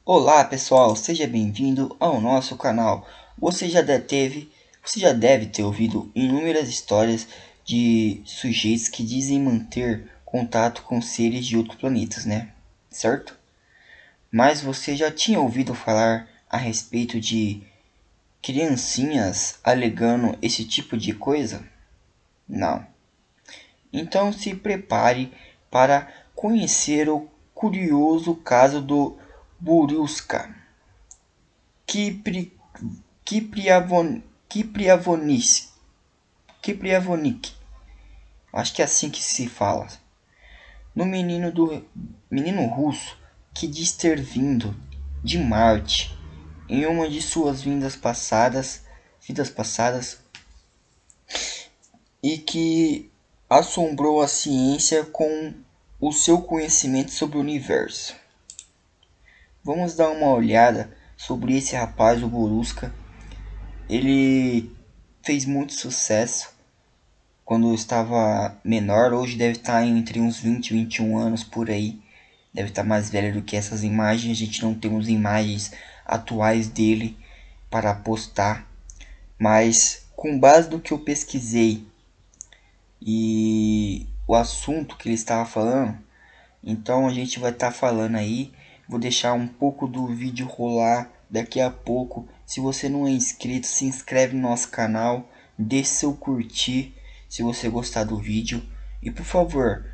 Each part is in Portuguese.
Olá pessoal, seja bem-vindo ao nosso canal. Você já deve ter ouvido inúmeras histórias de sujeitos que dizem manter contato com seres de outros planetas, né? Certo? Mas você já tinha ouvido falar a respeito de criancinhas alegando esse tipo de coisa? Não. Então se prepare para conhecer o curioso caso do Buruska. Kipri, Kipriavonic. Kipriavonic. Acho que é assim que se fala. No menino russo que diz ter vindo de Marte em uma de suas vidas passadas, e que assombrou a ciência com o seu conhecimento sobre o universo. Vamos dar uma olhada sobre esse rapaz, o Borusca. Ele fez muito sucesso quando eu estava menor. Hoje deve estar entre uns 20 e 21 anos por aí. Deve estar mais velho do que essas imagens. A gente não temos imagens atuais dele para postar. Mas com base no que eu pesquisei e o assunto que ele estava falando, então a gente vai estar falando aí. Vou deixar um pouco do vídeo rolar daqui a pouco. Se você não é inscrito, se inscreve no nosso canal, deixe seu curtir se você gostar do vídeo. E por favor,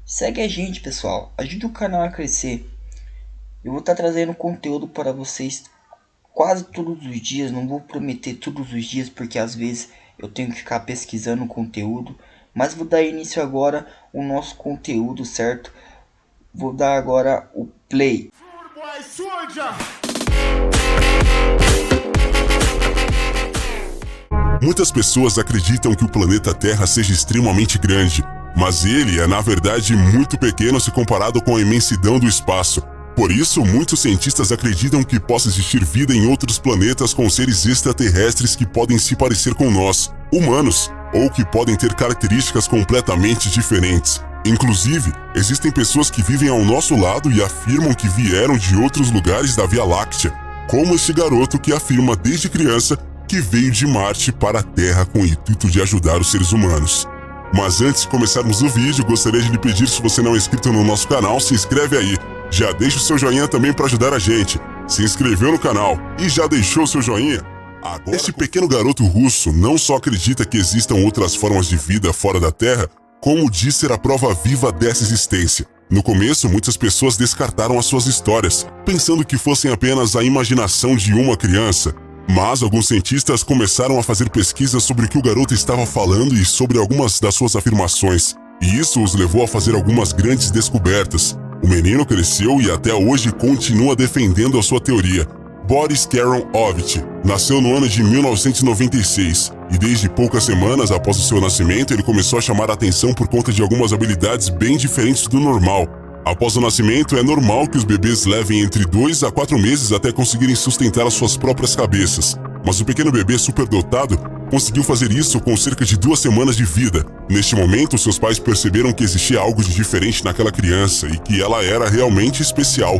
segue a gente, pessoal. Ajude o canal a crescer. Eu vou estar trazendo conteúdo para vocês quase todos os dias. Não vou prometer todos os dias, porque às vezes eu tenho que ficar pesquisando conteúdo. Mas vou dar início agora ao nosso conteúdo, certo? Vou dar agora o play. Muitas pessoas acreditam que o planeta Terra seja extremamente grande, mas ele é na verdade muito pequeno se comparado com a imensidão do espaço. Por isso, muitos cientistas acreditam que possa existir vida em outros planetas com seres extraterrestres que podem se parecer com nós, humanos, ou que podem ter características completamente diferentes. Inclusive, existem pessoas que vivem ao nosso lado e afirmam que vieram de outros lugares da Via Láctea, como este garoto que afirma desde criança que veio de Marte para a Terra com o intuito de ajudar os seres humanos. Mas antes de começarmos o vídeo, gostaria de lhe pedir, se você não é inscrito no nosso canal, se inscreve aí. Já deixa o seu joinha também para ajudar a gente. Se inscreveu no canal e já deixou o seu joinha? Agora, este pequeno garoto russo não só acredita que existam outras formas de vida fora da Terra, como diz ser a prova viva dessa existência. No começo, muitas pessoas descartaram as suas histórias, pensando que fossem apenas a imaginação de uma criança. Mas alguns cientistas começaram a fazer pesquisas sobre o que o garoto estava falando e sobre algumas das suas afirmações. E isso os levou a fazer algumas grandes descobertas. O menino cresceu e até hoje continua defendendo a sua teoria. Boris Karloff nasceu no ano de 1996 e desde poucas semanas após o seu nascimento ele começou a chamar a atenção por conta de algumas habilidades bem diferentes do normal. Após o nascimento, é normal que os bebês levem entre 2 a 4 meses até conseguirem sustentar as suas próprias cabeças. Mas o pequeno bebê superdotado conseguiu fazer isso com cerca de 2 semanas de vida. Neste momento, seus pais perceberam que existia algo de diferente naquela criança e que ela era realmente especial.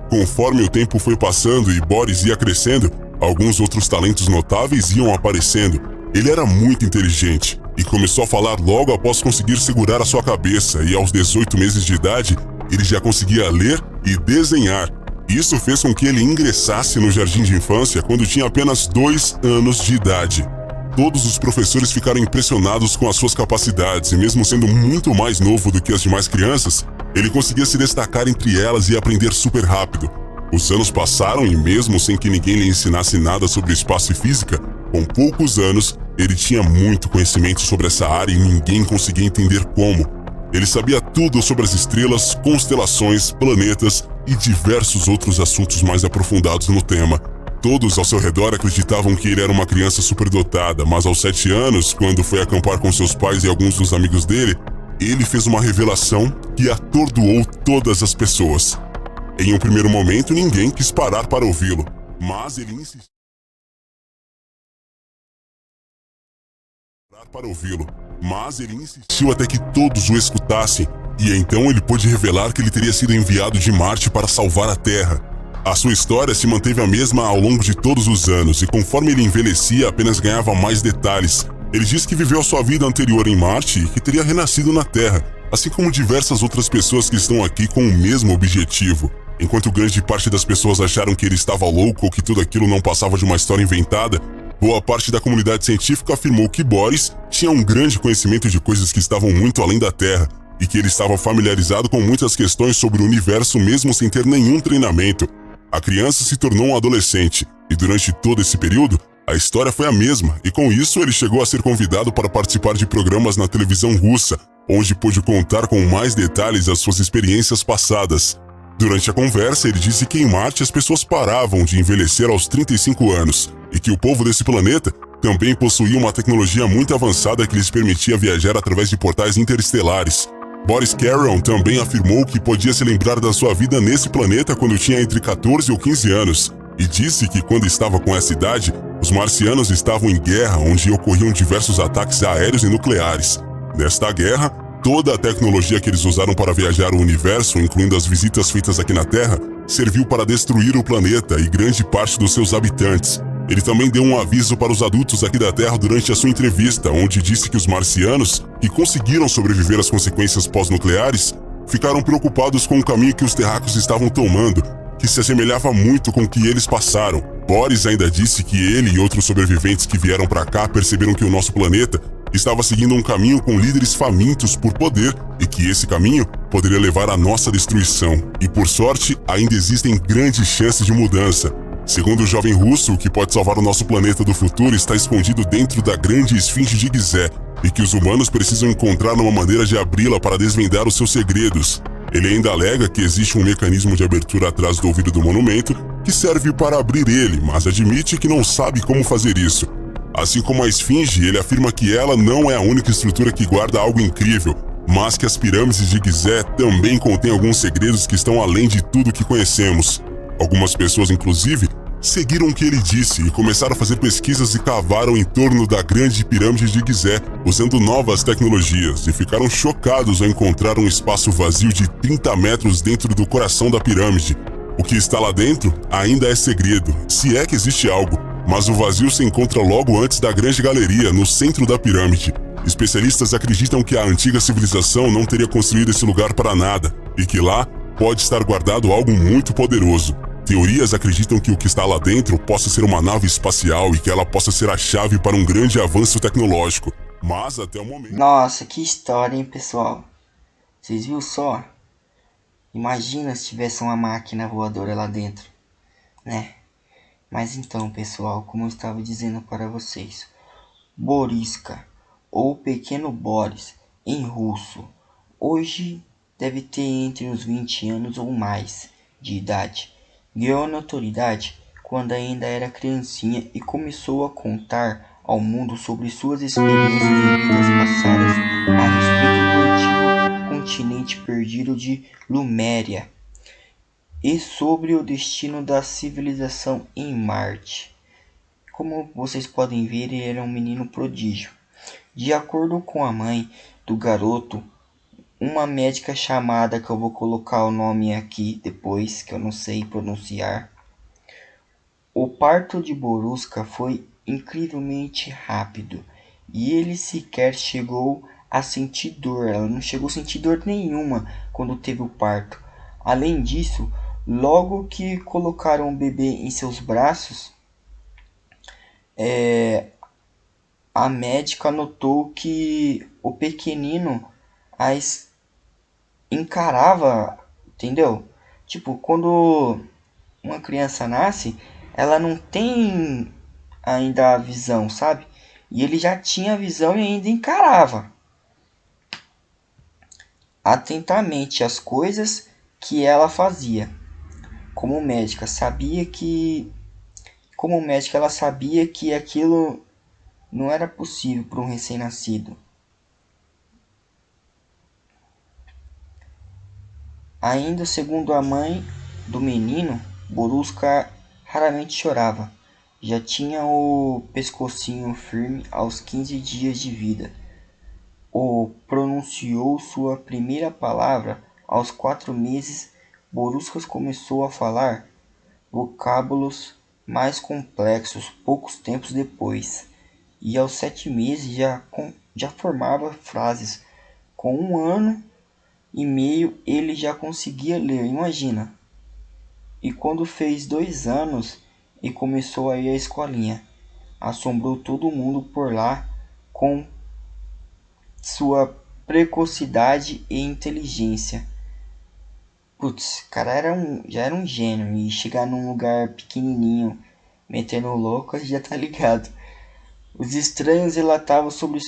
Conforme o tempo foi passando e Boris ia crescendo, alguns outros talentos notáveis iam aparecendo. Ele era muito inteligente e começou a falar logo após conseguir segurar a sua cabeça, e aos 18 meses de idade, ele já conseguia ler e desenhar. Isso fez com que ele ingressasse no jardim de infância quando tinha apenas 2 anos de idade. Todos os professores ficaram impressionados com as suas capacidades e mesmo sendo muito mais novo do que as demais crianças, ele conseguia se destacar entre elas e aprender super rápido. Os anos passaram e mesmo sem que ninguém lhe ensinasse nada sobre espaço e física, com poucos anos, ele tinha muito conhecimento sobre essa área e ninguém conseguia entender como. Ele sabia tudo sobre as estrelas, constelações, planetas e diversos outros assuntos mais aprofundados no tema. Todos ao seu redor acreditavam que ele era uma criança superdotada, mas aos 7 anos, quando foi acampar com seus pais e alguns dos amigos dele, ele fez uma revelação que atordoou todas as pessoas. Em um primeiro momento, ninguém quis parar para ouvi-lo, mas ele insistiu. Até que todos o escutassem, e então ele pôde revelar que ele teria sido enviado de Marte para salvar a Terra. A sua história se manteve a mesma ao longo de todos os anos, e conforme ele envelhecia, apenas ganhava mais detalhes. Ele disse que viveu a sua vida anterior em Marte e que teria renascido na Terra, assim como diversas outras pessoas que estão aqui com o mesmo objetivo. Enquanto grande parte das pessoas acharam que ele estava louco ou que tudo aquilo não passava de uma história inventada, boa parte da comunidade científica afirmou que Boris tinha um grande conhecimento de coisas que estavam muito além da Terra e que ele estava familiarizado com muitas questões sobre o universo mesmo sem ter nenhum treinamento. A criança se tornou um adolescente e durante todo esse período, a história foi a mesma e com isso ele chegou a ser convidado para participar de programas na televisão russa, onde pôde contar com mais detalhes as suas experiências passadas. Durante a conversa, ele disse que em Marte as pessoas paravam de envelhecer aos 35 anos e que o povo desse planeta também possuía uma tecnologia muito avançada que lhes permitia viajar através de portais interestelares. Boris Karyon também afirmou que podia se lembrar da sua vida nesse planeta quando tinha entre 14 ou 15 anos e disse que quando estava com essa idade, os marcianos estavam em guerra onde ocorriam diversos ataques aéreos e nucleares. Nesta guerra, toda a tecnologia que eles usaram para viajar o universo, incluindo as visitas feitas aqui na Terra, serviu para destruir o planeta e grande parte dos seus habitantes. Ele também deu um aviso para os adultos aqui da Terra durante a sua entrevista, onde disse que os marcianos, que conseguiram sobreviver às consequências pós-nucleares, ficaram preocupados com o caminho que os terráqueos estavam tomando, que se assemelhava muito com o que eles passaram. Boris ainda disse que ele e outros sobreviventes que vieram para cá perceberam que o nosso planeta estava seguindo um caminho com líderes famintos por poder e que esse caminho poderia levar à nossa destruição. E por sorte, ainda existem grandes chances de mudança. Segundo o jovem russo, o que pode salvar o nosso planeta do futuro está escondido dentro da grande esfinge de Gizé e que os humanos precisam encontrar uma maneira de abri-la para desvendar os seus segredos. Ele ainda alega que existe um mecanismo de abertura atrás do ouvido do monumento que serve para abrir ele, mas admite que não sabe como fazer isso. Assim como a esfinge, ele afirma que ela não é a única estrutura que guarda algo incrível, mas que as pirâmides de Gizé também contêm alguns segredos que estão além de tudo que conhecemos. Algumas pessoas, inclusive, seguiram o que ele disse e começaram a fazer pesquisas e cavaram em torno da grande pirâmide de Gizé, usando novas tecnologias, e ficaram chocados ao encontrar um espaço vazio de 30 metros dentro do coração da pirâmide. O que está lá dentro ainda é segredo, se é que existe algo, mas o vazio se encontra logo antes da grande galeria, no centro da pirâmide. Especialistas acreditam que a antiga civilização não teria construído esse lugar para nada, e que lá pode estar guardado algo muito poderoso. Teorias acreditam que o que está lá dentro possa ser uma nave espacial e que ela possa ser a chave para um grande avanço tecnológico. Mas até o momento... Nossa, que história, hein, pessoal? Vocês viram só? Imagina se tivesse uma máquina voadora lá dentro, né? Mas então, pessoal, como eu estava dizendo para vocês, Boriska, ou Pequeno Boris, em russo, hoje deve ter entre os 20 anos ou mais de idade. Ganhou notoriedade quando ainda era criancinha e começou a contar ao mundo sobre suas experiências em vidas passadas a respeito do antigo continente perdido de Luméria e sobre o destino da civilização em Marte. Como vocês podem ver, ele era um menino prodígio. De acordo com a mãe do garoto, uma médica chamada, que eu vou colocar o nome aqui depois, que eu não sei pronunciar, o parto de Boruska foi incrivelmente rápido e ele sequer chegou a sentir dor. Ela não chegou a sentir dor nenhuma quando teve o parto. Além disso, logo que colocaram o bebê em seus braços, a médica notou que o pequenino as encarava, entendeu? Tipo, quando uma criança nasce, ela não tem ainda a visão, sabe? E ele já tinha a visão e ainda encarava atentamente as coisas que ela fazia. Como médica, ela sabia que aquilo não era possível para um recém-nascido. Ainda segundo a mãe do menino, Boruska raramente chorava. Já tinha o pescocinho firme aos 15 dias de vida. Pronunciou sua primeira palavra aos 4 meses. Boruskas começou a falar vocábulos mais complexos poucos tempos depois, e aos 7 meses já formava frases. Com 1 ano e meio ele já conseguia ler, imagina. E quando fez 2 anos e começou a ir à escolinha, assombrou todo mundo por lá com sua precocidade e inteligência. Putz, o cara já era um gênio, e chegar num lugar pequenininho, metendo louco, já tá ligado. Os estranhos relatavam sobre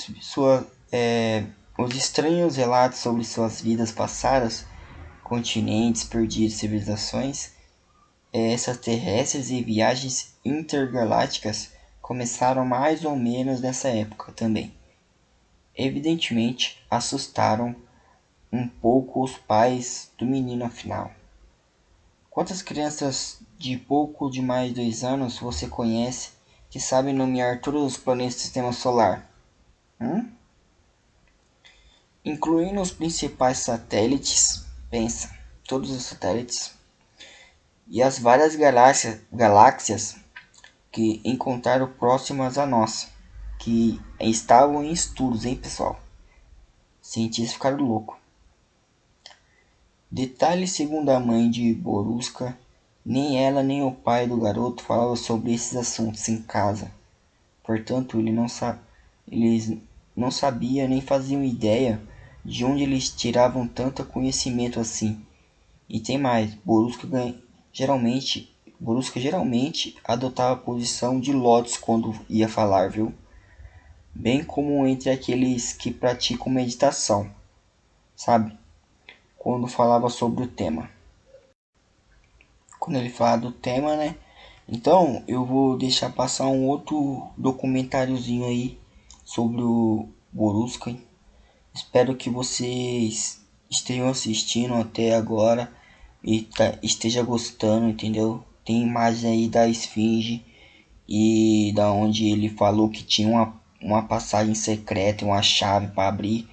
os estranhos relatos sobre suas vidas passadas, continentes perdidos, civilizações extraterrestres e viagens intergalácticas começaram mais ou menos nessa época também. Evidentemente, assustaram um pouco os pais do menino afinal. Quantas crianças de pouco de mais de 2 anos você conhece que sabem nomear todos os planetas do sistema solar? Incluindo os principais satélites, pensa, todos os satélites, e as várias galáxias que encontraram próximas a nós, que estavam em estudos, hein, pessoal? Cientistas ficaram loucos. Detalhe: segundo a mãe de Borusca, nem ela nem o pai do garoto falavam sobre esses assuntos em casa. Portanto, eles não sabiam nem faziam ideia de onde eles tiravam tanto conhecimento assim. E tem mais, Borusca geralmente adotava a posição de lótus quando ia falar, viu? Bem como entre aqueles que praticam meditação, sabe? Quando falava sobre o tema. Quando ele fala do tema, né? Então, eu vou deixar passar um outro documentáriozinho aí sobre o Borusca. Espero que vocês estejam assistindo até agora e esteja gostando, entendeu? Tem imagem aí da esfinge e da onde ele falou que tinha uma passagem secreta, uma chave para abrir,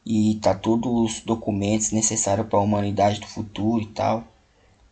e tá todos os documentos necessários para a humanidade do futuro e tal.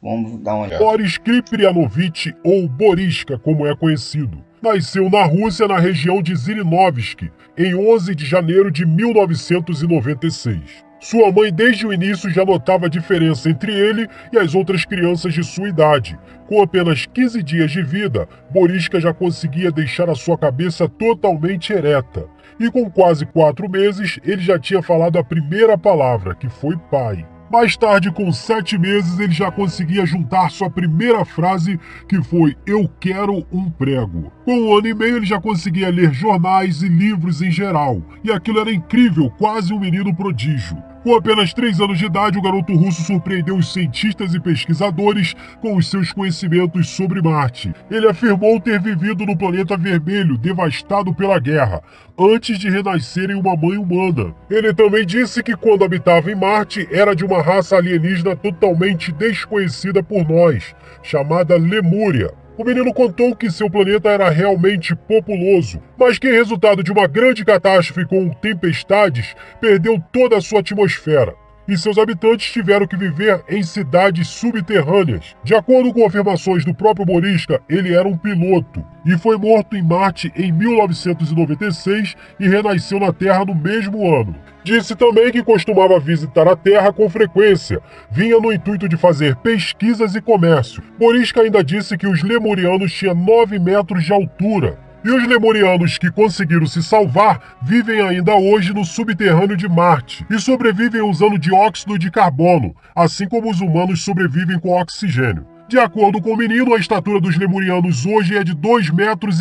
Vamos dar uma olhada. Boris Kriprianovich, ou Boriska, como é conhecido, nasceu na Rússia, na região de Zhirinovsk, em 11 de janeiro de 1996. Sua mãe desde o início já notava a diferença entre ele e as outras crianças de sua idade. Com apenas 15 dias de vida, Boriska já conseguia deixar a sua cabeça totalmente ereta. E com quase 4 meses, ele já tinha falado a primeira palavra, que foi pai. Mais tarde, com 7 meses, ele já conseguia juntar sua primeira frase, que foi "Eu quero um prego". Com 1 ano e meio, ele já conseguia ler jornais e livros em geral. E aquilo era incrível, quase um menino prodígio. Com apenas 3 anos de idade, o garoto russo surpreendeu os cientistas e pesquisadores com os seus conhecimentos sobre Marte. Ele afirmou ter vivido no planeta vermelho, devastado pela guerra, antes de renascer em uma mãe humana. Ele também disse que quando habitava em Marte, era de uma raça alienígena totalmente desconhecida por nós, chamada Lemúria. O menino contou que seu planeta era realmente populoso, mas que, resultado de uma grande catástrofe com tempestades, perdeu toda a sua atmosfera. E seus habitantes tiveram que viver em cidades subterrâneas. De acordo com afirmações do próprio Boriska, ele era um piloto e foi morto em Marte em 1996 e renasceu na Terra no mesmo ano. Disse também que costumava visitar a Terra com frequência, vinha no intuito de fazer pesquisas e comércio. Boriska ainda disse que os lemurianos tinham 9 metros de altura. E os lemurianos que conseguiram se salvar vivem ainda hoje no subterrâneo de Marte e sobrevivem usando dióxido de carbono, assim como os humanos sobrevivem com oxigênio. De acordo com o menino, a estatura dos lemurianos hoje é de 2,5 metros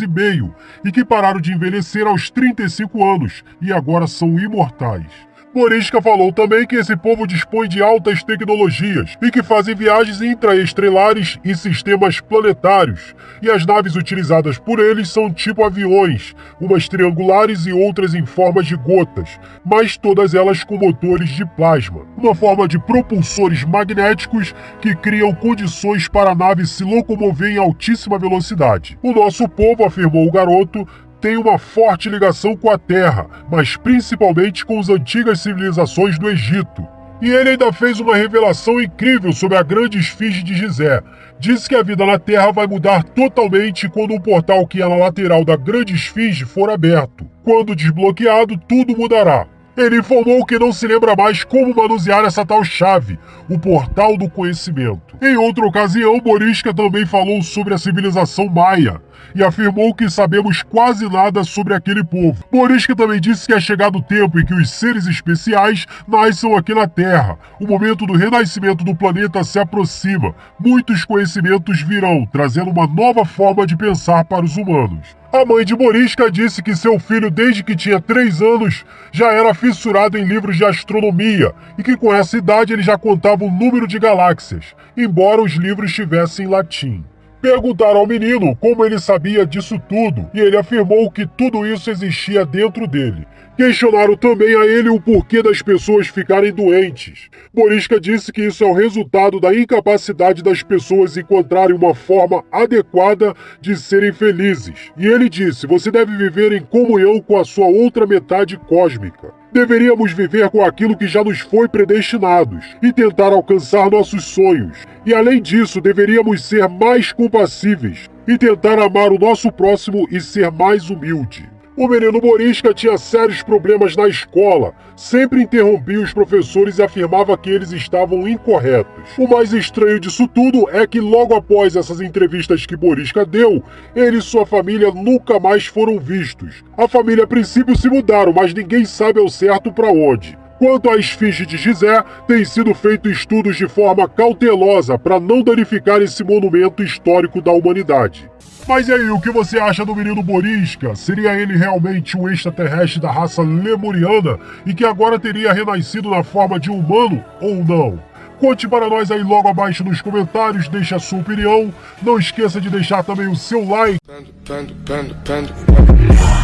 e que pararam de envelhecer aos 35 anos e agora são imortais. Boriska falou também que esse povo dispõe de altas tecnologias e que fazem viagens intraestrelares e sistemas planetários. E as naves utilizadas por eles são tipo aviões, umas triangulares e outras em forma de gotas, mas todas elas com motores de plasma, uma forma de propulsores magnéticos que criam condições para a nave se locomover em altíssima velocidade. O nosso povo, afirmou o garoto, tem uma forte ligação com a Terra, mas principalmente com as antigas civilizações do Egito. E ele ainda fez uma revelação incrível sobre a grande esfinge de Gizé. Disse que a vida na Terra vai mudar totalmente quando o portal que é na lateral da grande esfinge for aberto. Quando desbloqueado, tudo mudará. Ele informou que não se lembra mais como manusear essa tal chave, o portal do conhecimento. Em outra ocasião, Boriska também falou sobre a civilização maia e afirmou que sabemos quase nada sobre aquele povo. Boriska também disse que é chegado o tempo em que os seres especiais nasçam aqui na Terra. O momento do renascimento do planeta se aproxima. Muitos conhecimentos virão, trazendo uma nova forma de pensar para os humanos. A mãe de Boriska disse que seu filho, desde que tinha 3 anos, já era fissurado em livros de astronomia e que com essa idade ele já contava o número de galáxias, embora os livros estivessem em latim. Perguntaram ao menino como ele sabia disso tudo e ele afirmou que tudo isso existia dentro dele. Questionaram também a ele o porquê das pessoas ficarem doentes. Boriska disse que isso é o resultado da incapacidade das pessoas encontrarem uma forma adequada de serem felizes. E ele disse: você deve viver em comunhão com a sua outra metade cósmica. Deveríamos viver com aquilo que já nos foi predestinados e tentar alcançar nossos sonhos. E além disso, deveríamos ser mais compassíveis e tentar amar o nosso próximo e ser mais humilde. O menino Boriska tinha sérios problemas na escola, sempre interrompia os professores e afirmava que eles estavam incorretos. O mais estranho disso tudo é que logo após essas entrevistas que Boriska deu, ele e sua família nunca mais foram vistos. A família a princípio se mudaram, mas ninguém sabe ao certo para onde. Quanto à esfinge de Gizé, tem sido feito estudos de forma cautelosa para não danificar esse monumento histórico da humanidade. Mas e aí, o que você acha do menino Boriska? Seria ele realmente um extraterrestre da raça lemuriana e que agora teria renascido na forma de humano ou não? Conte para nós aí logo abaixo nos comentários, deixe a sua opinião. Não esqueça de deixar também o seu like.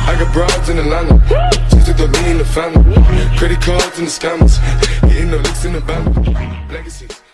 I got broads in Atlanta, just to throw me in the family. Credit cards and the scammers, getting no licks in the band. Legacies.